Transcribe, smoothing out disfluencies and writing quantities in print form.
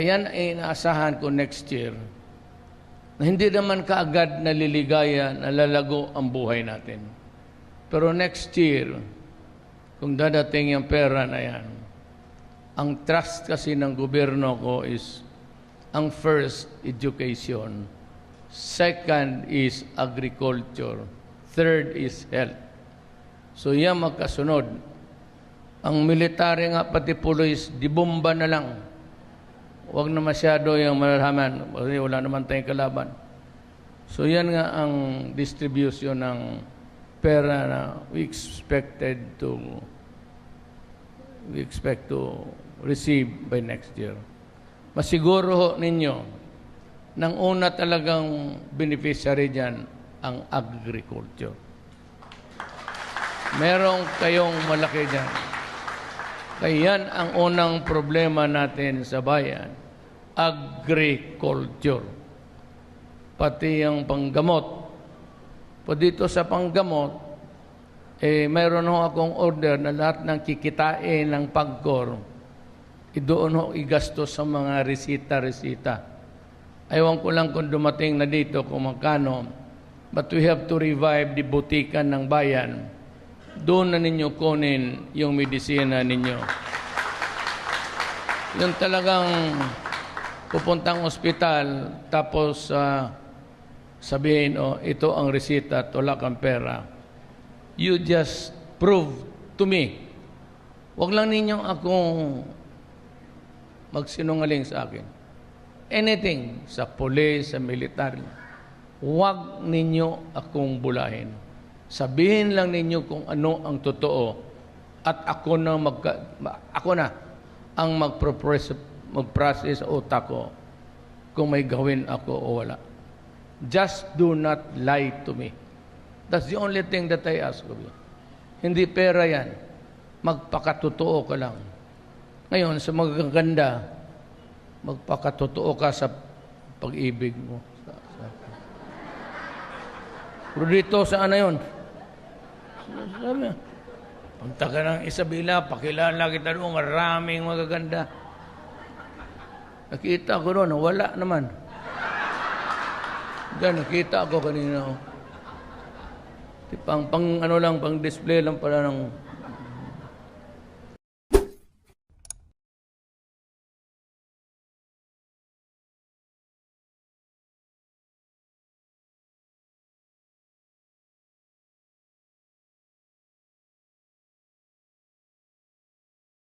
Yan ay inaasahan ko next year na hindi naman kaagad naliligaya, nalalago ang buhay natin. Pero next year, kung dadating yung pera na yan, ang trust kasi ng gobyerno ko is, ang first, education. Second is agriculture. Third is health. So yan magkasunod. Ang military nga pati police, di bomba na lang. Huwag na masyado yung malalaman kasi wala naman tayong kalaban. So yan nga ang distribution ng pera na we expect to receive by next year. Masiguro ho ninyo, nang una talagang beneficiary dyan, ang agriculture. Merong kayong malaki dyan. Kaya yan ang unang problema natin sa bayan, agriculture. Pati yung panggamot. Po dito sa panggamot, mayroon ho akong order na lahat ng kikitain ng PAGCOR, doon ho igastos sa mga resita-resita. Ayaw ko lang kung dumating na dito kung magkano, but we have to revive the butikan ng bayan. Doon na ninyo kunin yung medisina ninyo. Yung talagang pupuntang ospital, tapos sabihin, ito ang resita at wala kang pera. You just prove to me. Huwag lang ninyo akong magsinungaling sa akin. Anything, sa police, sa military, huwag ninyo akong bulahin. Sabihin lang ninyo kung ano ang totoo at ako na ang mag-process sa utak ko kung may gawin ako o wala. Just do not lie to me. That's the only thing that I ask of you. Hindi pera yan. Magpakatotoo ka lang. Ngayon, sa magaganda, magpakatotoo ka sa pag-ibig mo. Pero dito, saan na yun? Sabi, punta ka ng Isabela, pakilala kita doon, maraming magaganda. Nakita ko doon, wala naman. Diyan, nakita ko kanina. Pang display lang pala ng